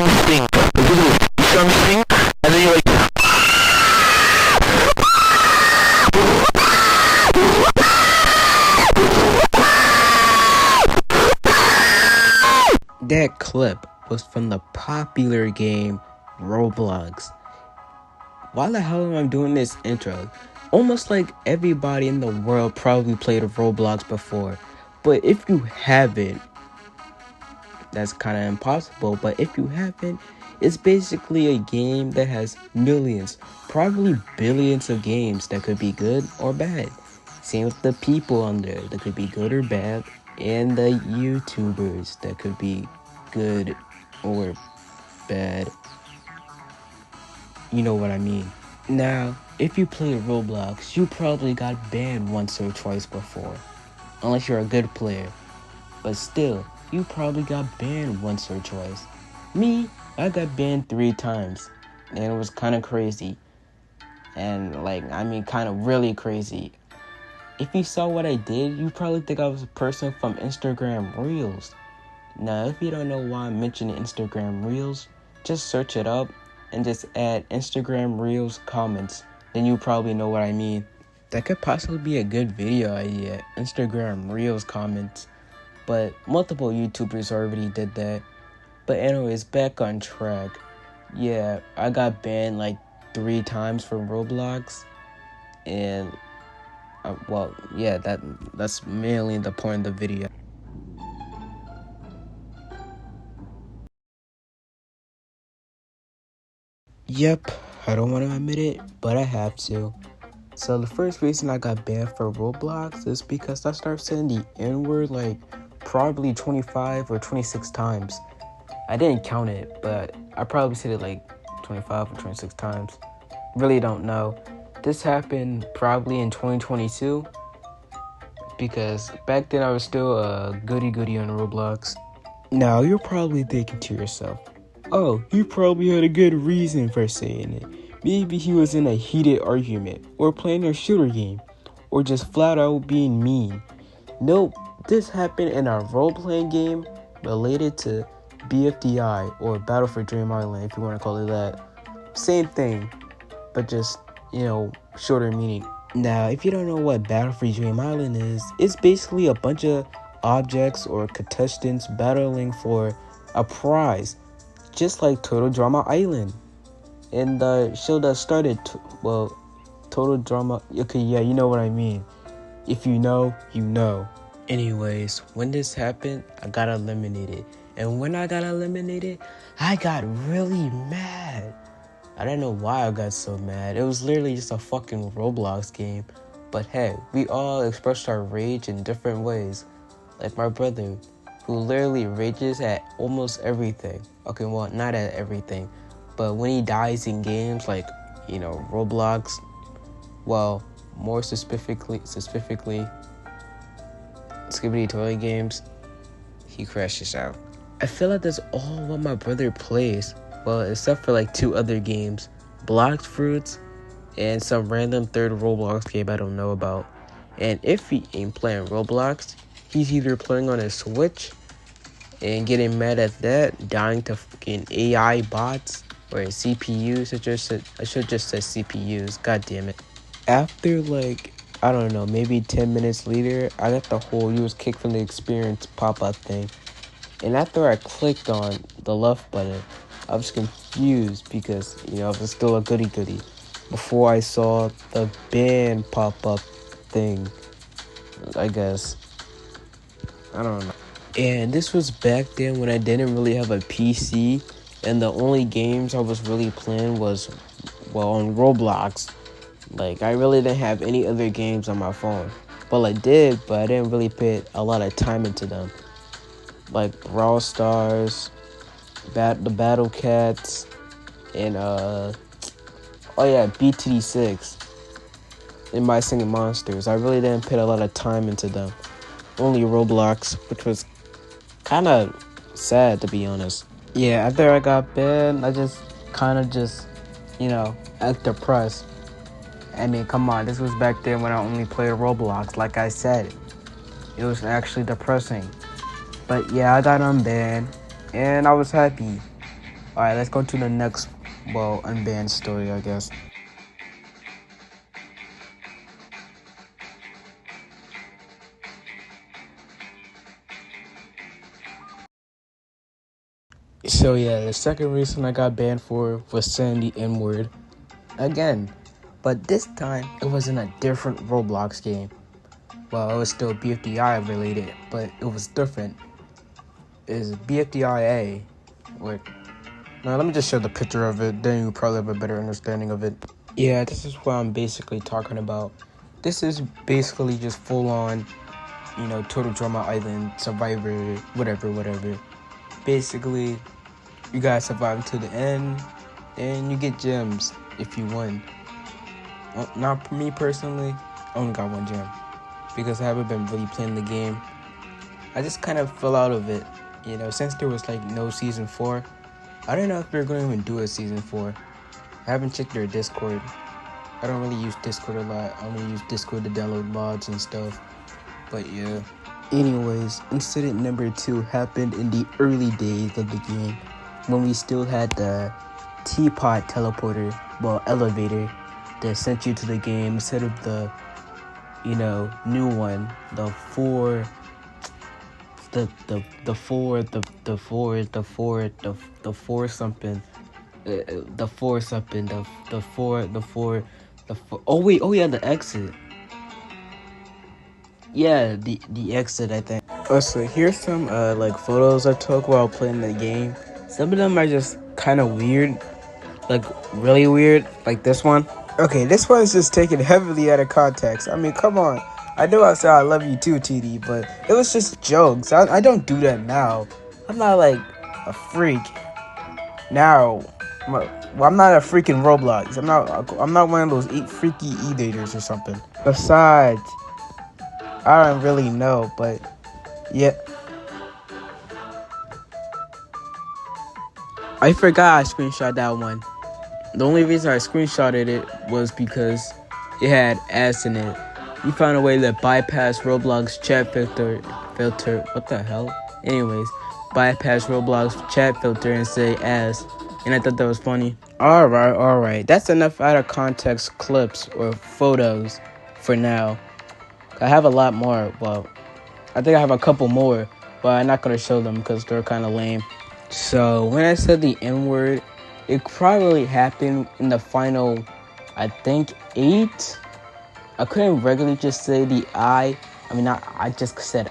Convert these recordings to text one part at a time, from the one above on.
saw me sing. Look at this. You saw me sing, and then you're like, that clip was from the popular game Roblox. Why the hell am I doing this intro? Almost like everybody in the world probably played Roblox before. But if you haven't, that's kind of impossible. But if you haven't, it's basically a game that has millions, probably billions of games that could be good or bad. Same with the people on there that could be good or bad, and the YouTubers that could be good or bad. You know what I mean. Now, if you played Roblox, you probably got banned once or twice before. Unless you're a good player. But still, you probably got banned once or twice. Me, I got banned 3 times. And it was kind of crazy. And kind of really crazy. If you saw what I did, you probably think I was a person from Instagram Reels. Now, if you don't know why I'm mentioning Instagram Reels, just search it up and just add Instagram Reels comments. Then you probably know what I mean. That could possibly be a good video idea, Instagram Reels comments. But multiple YouTubers already did that. But anyways, back on track. Yeah, I got banned like 3 times from Roblox. And, that's mainly the point of the video. Yep, I don't want to admit it, but I have to. So the first reason I got banned for Roblox is because I started saying the N-word like probably 25 or 26 times. I didn't count it, but I probably said it like 25 or 26 times. Really don't know. This happened probably in 2022 because back then I was still a goody-goody on Roblox. Now you're probably thinking to yourself, oh, he probably had a good reason for saying it. Maybe he was in a heated argument, or playing a shooter game, or just flat out being mean. Nope, this happened in a role-playing game related to BFDI, or Battle for Dream Island, if you want to call it that. Same thing, but just, shorter meaning. Now, if you don't know what Battle for Dream Island is, it's basically a bunch of objects or contestants battling for a prize, just like Total Drama Island. And the show that started, Total Drama, okay, yeah, you know what I mean. If you know, you know. Anyways, when this happened, I got eliminated. And when I got eliminated, I got really mad. I don't know why I got so mad. It was literally just a fucking Roblox game. But hey, we all expressed our rage in different ways. Like my brother, who literally rages at almost everything. Okay, well, not at everything. But when he dies in games like, Roblox, well, more specifically, Skibidi Toilet games, he crashes out. I feel like that's all what my brother plays. Well, except for like 2 other games, Blox Fruits, and some random third Roblox game I don't know about. And if he ain't playing Roblox, he's either playing on his Switch and getting mad at that, dying to fucking AI bots, or CPUs. I should just say CPUs. God damn it. After I don't know, maybe 10 minutes later, I got the whole "you was kicked from the experience" pop-up thing. And after I clicked on the left button, I was confused because, I was still a goody-goody before I saw the ban pop-up thing, I guess. I don't know. And this was back then when I didn't really have a PC, and the only games I was really playing was, on Roblox. I really didn't have any other games on my phone. Well, I did, but I didn't really put a lot of time into them. Like Brawl Stars, the Battle Cats, and BTD6, and My Singing Monsters. I really didn't put a lot of time into them. Only Roblox, which was kind of sad, to be honest. Yeah, after I got banned, I just act depressed. I mean, come on, this was back then when I only played Roblox. Like I said, it was actually depressing. But yeah, I got unbanned, and I was happy. Alright, let's go to the next, well, unbanned story, I guess. So yeah, the second reason I got banned for was saying the N-word again. But this time, it was in a different Roblox game. Well, it was still BFDI related, but it was different. It's BFDIA. Wait, now let me just show the picture of it, then you probably have a better understanding of it. Yeah, this is what I'm basically talking about. This is basically just full on, Total Drama Island, Survivor, whatever. Basically, you guys survive to the end, and you get gems if you win. Not for me personally, I only got one gem because I haven't been really playing the game. I just kind of fell out of it, since there was like no season 4. I don't know if they're going to even do a season 4. I haven't checked their Discord. I don't really use Discord a lot. I only use Discord to download mods and stuff. But yeah. Anyways, incident number 2 happened in the early days of the game when we still had the teapot teleporter, well, elevator that sent you to the game instead of the, new one, the four something. Oh yeah, the exit. Yeah, the exit, I think. So here's some like photos I took while playing the game. Some of them are just kind of weird, like really weird, like this one. Okay, this one is just taken heavily out of context. I mean, come on. I know I said I love you too, TD, but it was just jokes. I don't do that now. I'm not like a freak now. Well, I'm not a freaking Roblox. I'm not one of those freaky e-daters or something. Besides, I don't really know, but yeah. I forgot I screenshot that one. The only reason I screenshotted it was because it had ass in it. You found a way to bypass Roblox chat filter. What the hell? Anyways, bypass Roblox chat filter and say ass. And I thought that was funny. Alright. That's enough out of context clips or photos for now. I have a lot more. Well, I think I have a couple more, but I'm not going to show them because they're kind of lame. So when I said the N-word, it probably happened in the final, I think, 8. I couldn't regularly just say the I just said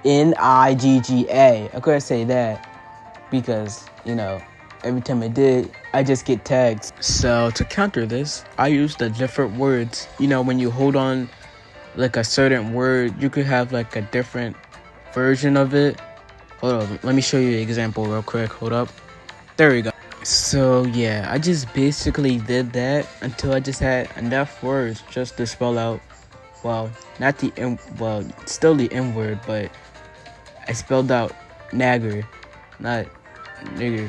N-I-G-G-A. I couldn't say that because, every time I did, I just get tagged. So to counter this, I used the different words. When you hold on like a certain word, you could have like a different version of it. Hold on, let me show you an example real quick. Hold up. There we go. So yeah, I just basically did that until I just had enough words just to spell out, well, not the N, well, still the N word, but I spelled out nagger, not nigger.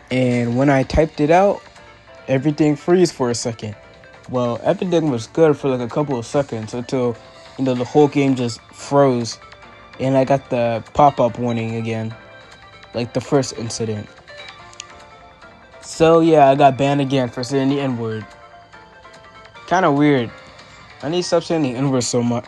And when I typed it out, everything freeze for a second. Well, everything was good for like a couple of seconds until, the whole game just froze. And I got the pop-up warning again, like the first incident. So yeah, I got banned again for saying the N-word. Kind of weird. I need to stop saying the N-word so much.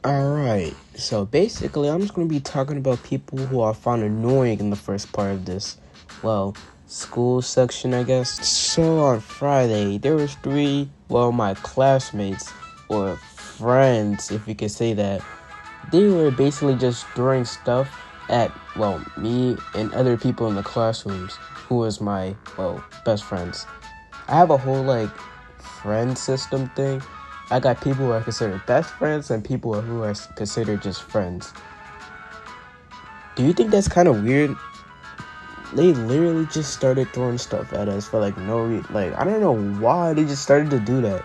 Alright, so basically I'm just going to be talking about people who I found annoying in the first part of this, well, school section, I guess. So on Friday, there was 3, my classmates, or friends, if you could say that. They were basically just throwing stuff at, me and other people in the classrooms, who was my, best friends. I have a whole, friend system thing. I got people who are considered best friends and people who are considered just friends. Do you think that's kind of weird? They literally just started throwing stuff at us for no reason. I don't know why they just started to do that.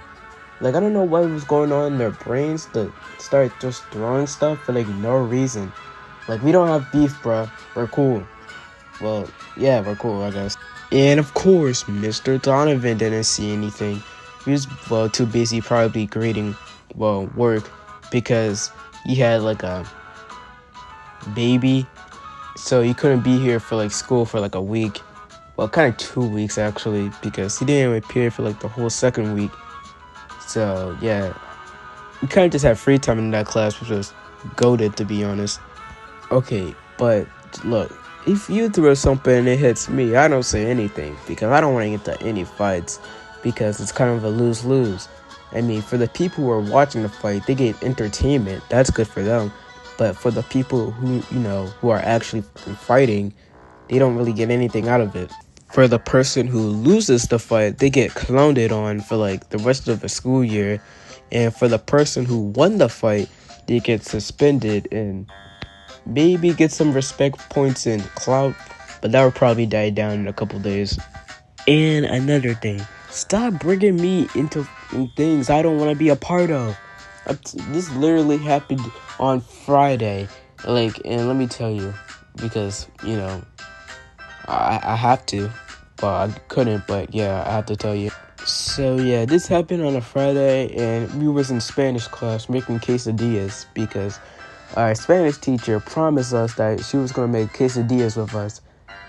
I don't know what was going on in their brains to start just throwing stuff for no reason. We don't have beef, bruh. We're cool. Well, yeah, we're cool, I guess. And of course, Mr. Donovan didn't see anything. He was, well, too busy probably grading, well, work, because he had like a baby, so he couldn't be here for like school for like a week. Well, kind of 2 weeks actually, because he didn't appear for like the whole second week. So yeah, we kind of just had free time in that class, which was goated, to be honest. Okay, but look, if you throw something and it hits me, I don't say anything because I don't want to get to any fights, because it's kind of a lose-lose. I mean, for the people who are watching the fight, they get entertainment. That's good for them. But for the people who, who are actually fighting, they don't really get anything out of it. For the person who loses the fight, they get clowned on for like the rest of the school year. And for the person who won the fight, they get suspended and maybe get some respect points and clout, but that will probably die down in a couple days. And another thing, stop bringing me into things I don't want to be a part of. This literally happened on Friday, and let me tell you, because I have to, but I couldn't, but yeah, I have to tell you. So yeah, this happened on a Friday, and we was in Spanish class making quesadillas because our Spanish teacher promised us that she was gonna make quesadillas with us,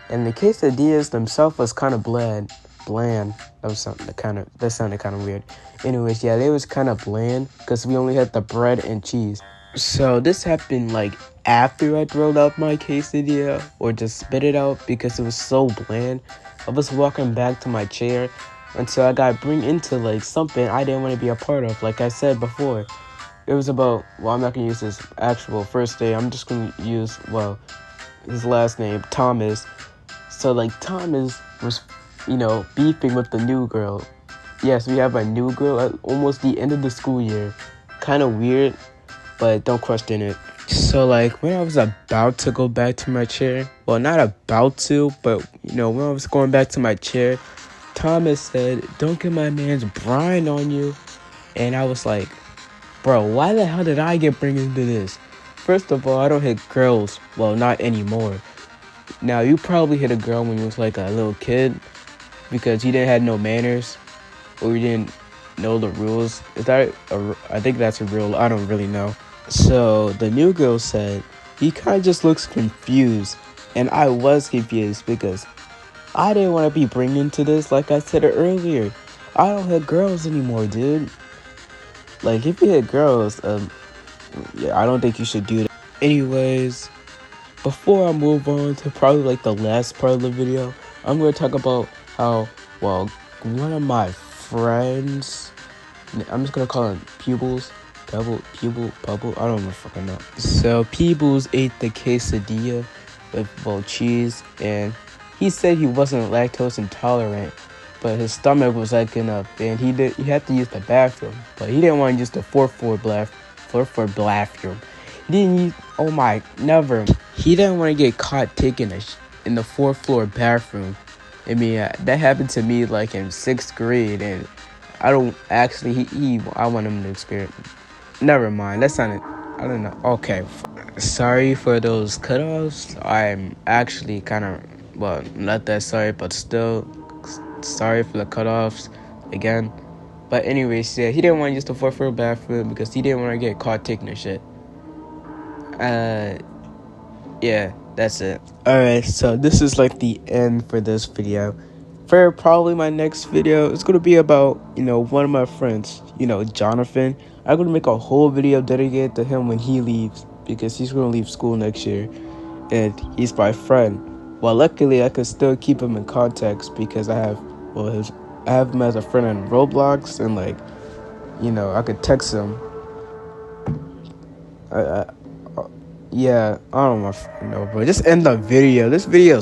and the quesadillas themselves was kind of bland. That sounded kind of weird. Anyways, yeah, they was kind of bland because we only had the bread and cheese. So this happened like after I rolled out my quesadilla, or just spit it out because it was so bland. I was walking back to my chair until I got bring into like something I didn't want to be a part of. Like I said before, it was about, well, I'm not gonna use his actual first name. I'm just gonna use, well, his last name, Thomas. So like Thomas was, beefing with the new girl. Yes, we have a new girl at almost the end of the school year. Kind of weird, but don't question it. So like when I was about to go back to my chair, well, not about to, but when I was going back to my chair, Thomas said, "Don't get my man's Brian on you." And I was like, bro, why the hell did I get bring into this? First of all, I don't hit girls. Well, not anymore. Now, you probably hit a girl when you was like a little kid because you didn't have no manners or you didn't know the rules. Is that I think that's a rule. I don't really know. So the new girl said, he kind of just looks confused. And I was confused because I didn't want to be bringing into this. Like I said earlier, I don't hit girls anymore, dude. Like, if you hit girls, yeah, I don't think you should do that. Anyways, before I move on to probably like the last part of the video, I'm going to talk about how, well, one of my friends, I'm just going to call him Pupils, Pebble, I don't know fucking know. So Peebles ate the quesadilla with, well, cheese, and he said he wasn't lactose intolerant, but his stomach was acting up, and he had to use the bathroom, but he didn't want to use the fourth floor bathroom. He didn't use, oh my, never. He didn't want to get caught taking in the fourth floor bathroom. I mean, that happened to me like in 6th grade, and I don't actually, I want him to experience. Never mind, that's not it. I don't know. Okay, sorry for those cutoffs. I'm actually kind of, well, not that sorry, but still sorry for the cutoffs again. But anyways, yeah, he didn't want to use the fourth floor bathroom because he didn't want to get caught taking a shit. Yeah, that's it. Alright, so this is like the end for this video. For probably my next video, it's gonna be about, one of my friends, Jonathan. I'm gonna make a whole video dedicated to him when he leaves, because he's gonna leave school next year, and he's my friend. Well, luckily I can still keep him in contact because I have him as a friend on Roblox, and like, I could text him. Yeah, I don't know, bro. Just end the video. This video